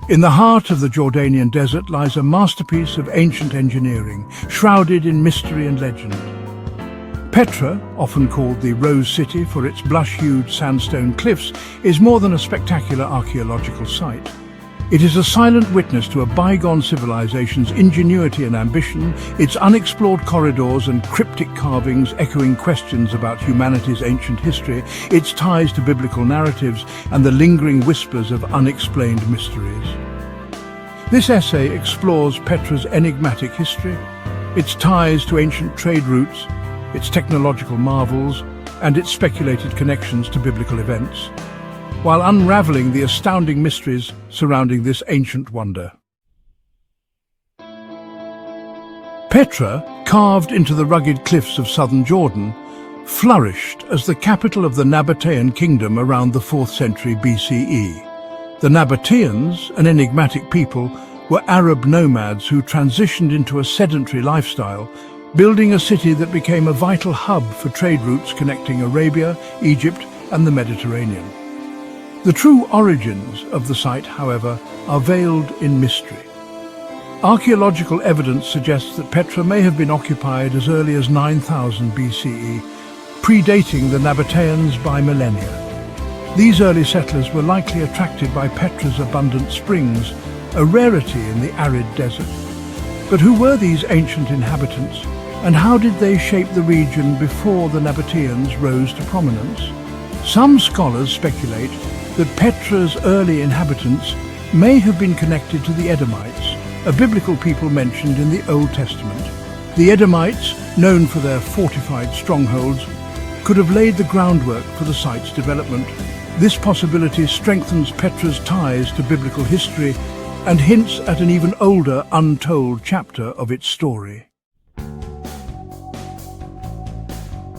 In the heart of the Jordanian desert lies a masterpiece of ancient engineering, shrouded in mystery and legend. Petra, often called the Rose City for its blush-hued sandstone cliffs, is more than a spectacular archaeological site. It is a silent witness to a bygone civilization's ingenuity and ambition, its unexplored corridors and cryptic carvings echoing questions about humanity's ancient history, its ties to biblical narratives, and the lingering whispers of unexplained mysteries. This essay explores Petra's enigmatic history, its ties to ancient trade routes, its technological marvels, and its speculated connections to biblical events, while unraveling the astounding mysteries surrounding this ancient wonder. Petra, carved into the rugged cliffs of southern Jordan, flourished as the capital of the Nabataean kingdom around the 4th century BCE. The Nabataeans, an enigmatic people, were Arab nomads who transitioned into a sedentary lifestyle, building a city that became a vital hub for trade routes connecting Arabia, Egypt, and the Mediterranean. The true origins of the site, however, are veiled in mystery. Archaeological evidence suggests that Petra may have been occupied as early as 9000 BCE, predating the Nabataeans by millennia. These early settlers were likely attracted by Petra's abundant springs, a rarity in the arid desert. But who were these ancient inhabitants, and how did they shape the region before the Nabataeans rose to prominence? Some scholars speculate that Petra's early inhabitants may have been connected to the Edomites, a biblical people mentioned in the Old Testament. The Edomites, known for their fortified strongholds, could have laid the groundwork for the site's development. This possibility strengthens Petra's ties to biblical history and hints at an even older, untold chapter of its story.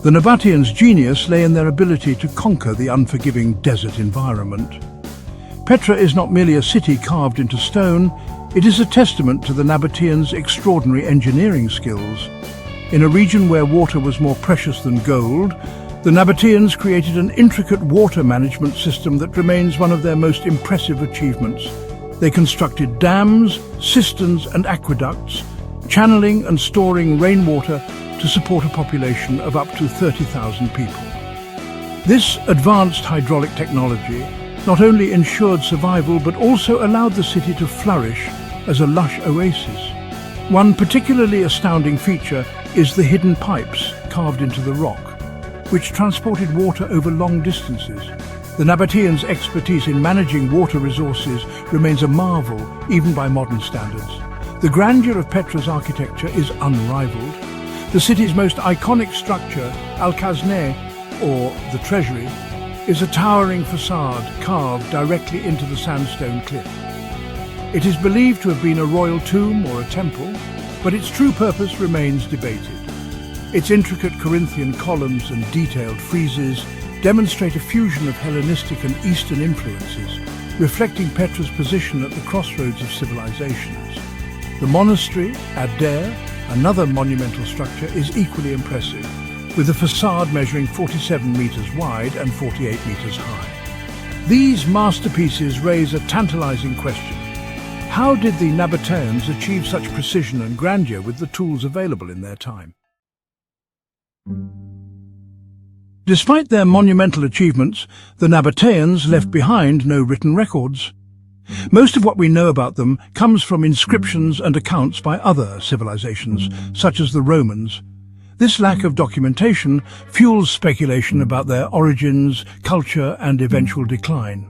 The Nabataeans' genius lay in their ability to conquer the unforgiving desert environment. Petra is not merely a city carved into stone, it is a testament to the Nabataeans' extraordinary engineering skills. In a region where water was more precious than gold, the Nabataeans created an intricate water management system that remains one of their most impressive achievements. They constructed dams, cisterns and aqueducts, channeling and storing rainwater to support a population of up to 30,000 people. This advanced hydraulic technology not only ensured survival but also allowed the city to flourish as a lush oasis. One particularly astounding feature is the hidden pipes carved into the rock, which transported water over long distances. The Nabataeans' expertise in managing water resources remains a marvel even by modern standards. The grandeur of Petra's architecture is unrivaled. The city's most iconic structure, Al-Khazneh, or the Treasury, is a towering facade carved directly into the sandstone cliff. It is believed to have been a royal tomb or a temple, but its true purpose remains debated. Its intricate Corinthian columns and detailed friezes demonstrate a fusion of Hellenistic and Eastern influences, reflecting Petra's position at the crossroads of civilizations. The monastery, Ad-Deir, another monumental structure, is equally impressive, with a facade measuring 47 meters wide and 48 meters high. These masterpieces raise a tantalizing question. How did the Nabataeans achieve such precision and grandeur with the tools available in their time? Despite their monumental achievements, the Nabataeans left behind no written records. Most of what we know about them comes from inscriptions and accounts by other civilizations, such as the Romans. This lack of documentation fuels speculation about their origins, culture, and eventual decline.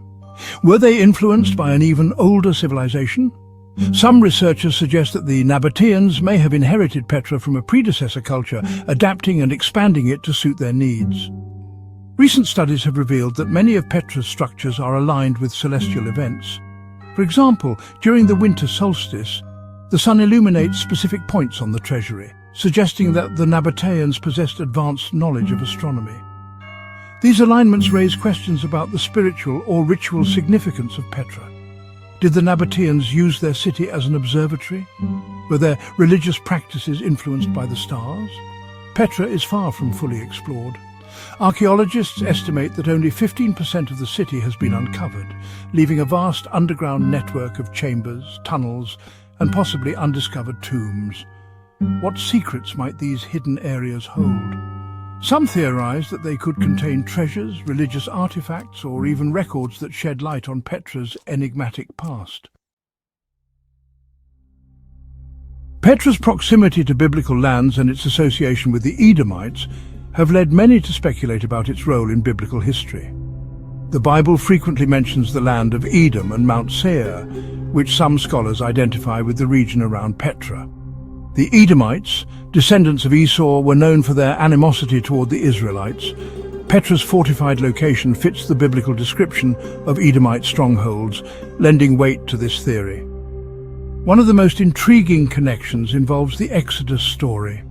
Were they influenced by an even older civilization? Some researchers suggest that the Nabataeans may have inherited Petra from a predecessor culture, adapting and expanding it to suit their needs. Recent studies have revealed that many of Petra's structures are aligned with celestial events. For example, during the winter solstice, the sun illuminates specific points on the Treasury, suggesting that the Nabataeans possessed advanced knowledge of astronomy. These alignments raise questions about the spiritual or ritual significance of Petra. Did the Nabataeans use their city as an observatory? Were their religious practices influenced by the stars? Petra is far from fully explored. Archaeologists estimate that only 15% of the city has been uncovered, leaving a vast underground network of chambers, tunnels, and possibly undiscovered tombs. What secrets might these hidden areas hold? Some theorize that they could contain treasures, religious artifacts, or even records that shed light on Petra's enigmatic past. Petra's proximity to biblical lands and its association with the Edomites have led many to speculate about its role in biblical history. The Bible frequently mentions the land of Edom and Mount Seir, which some scholars identify with the region around Petra. The Edomites, descendants of Esau, were known for their animosity toward the Israelites. Petra's fortified location fits the biblical description of Edomite strongholds, lending weight to this theory. One of the most intriguing connections involves the Exodus story.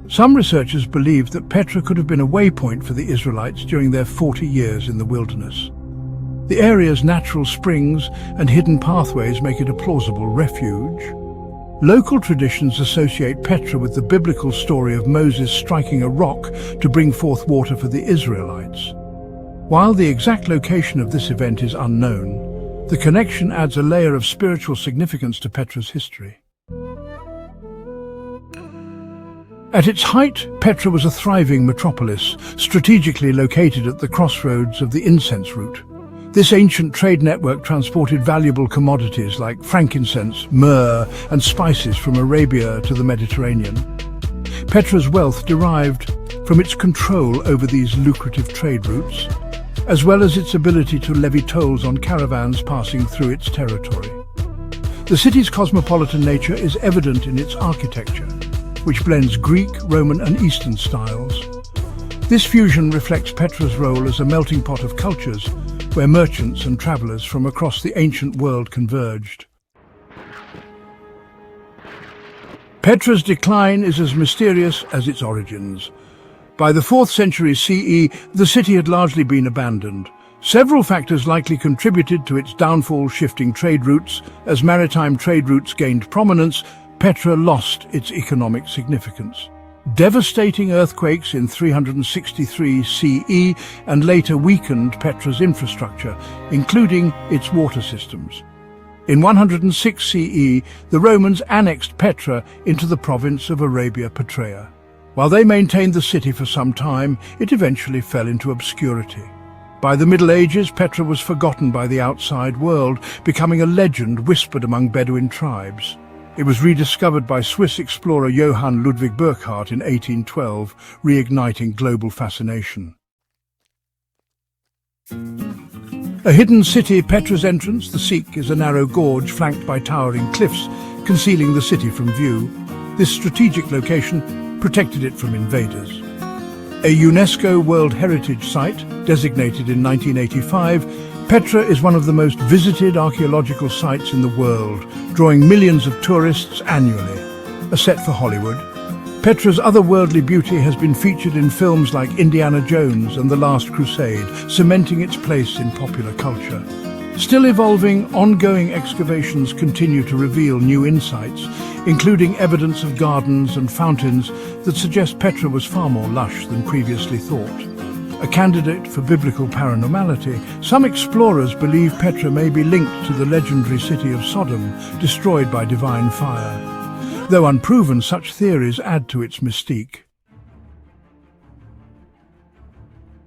Some researchers believe that Petra could have been a waypoint for the Israelites during their 40 years in the wilderness. The area's natural springs and hidden pathways make it a plausible refuge. Local traditions associate Petra with the biblical story of Moses striking a rock to bring forth water for the Israelites. While the exact location of this event is unknown, the connection adds a layer of spiritual significance to Petra's history. At its height, Petra was a thriving metropolis, strategically located at the crossroads of the incense route. This ancient trade network transported valuable commodities like frankincense, myrrh, and spices from Arabia to the Mediterranean. Petra's wealth derived from its control over these lucrative trade routes, as well as its ability to levy tolls on caravans passing through its territory. The city's cosmopolitan nature is evident in its architecture, which blends Greek, Roman, and Eastern styles. This fusion reflects Petra's role as a melting pot of cultures, where merchants and travelers from across the ancient world converged. Petra's decline is as mysterious as its origins. By the 4th century CE, the city had largely been abandoned. Several factors likely contributed to its downfall: shifting trade routes. As maritime trade routes gained prominence, Petra lost its economic significance. Devastating earthquakes in 363 CE and later weakened Petra's infrastructure, including its water systems. In 106 CE, the Romans annexed Petra into the province of Arabia Petraea. While they maintained the city for some time, it eventually fell into obscurity. By the Middle Ages, Petra was forgotten by the outside world, becoming a legend whispered among Bedouin tribes. It was rediscovered by Swiss explorer Johann Ludwig Burckhardt in 1812, reigniting global fascination. A hidden city, Petra's entrance, the Sikh, is a narrow gorge flanked by towering cliffs, concealing the city from view. This strategic location protected it from invaders. A UNESCO World Heritage Site, designated in 1985, Petra is one of the most visited archaeological sites in the world, drawing millions of tourists annually. A set for Hollywood, Petra's otherworldly beauty has been featured in films like Indiana Jones and The Last Crusade, cementing its place in popular culture. Still evolving, ongoing excavations continue to reveal new insights, including evidence of gardens and fountains that suggest Petra was far more lush than previously thought. A candidate for biblical paranormality, some explorers believe Petra may be linked to the legendary city of Sodom, destroyed by divine fire. Though unproven, such theories add to its mystique.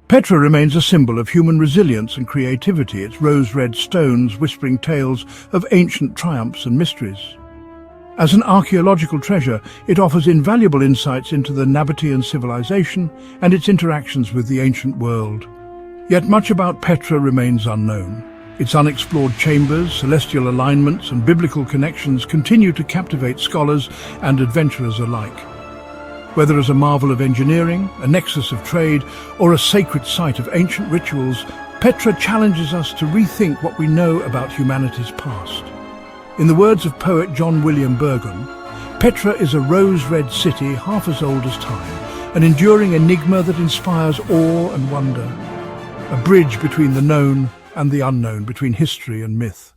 Petra remains a symbol of human resilience and creativity, its rose-red stones whispering tales of ancient triumphs and mysteries. As an archaeological treasure, it offers invaluable insights into the Nabataean civilization and its interactions with the ancient world. Yet much about Petra remains unknown. Its unexplored chambers, celestial alignments, and biblical connections continue to captivate scholars and adventurers alike. Whether as a marvel of engineering, a nexus of trade, or a sacred site of ancient rituals, Petra challenges us to rethink what we know about humanity's past. In the words of poet John William Burgon, Petra is a rose-red city half as old as time, an enduring enigma that inspires awe and wonder, a bridge between the known and the unknown, between history and myth.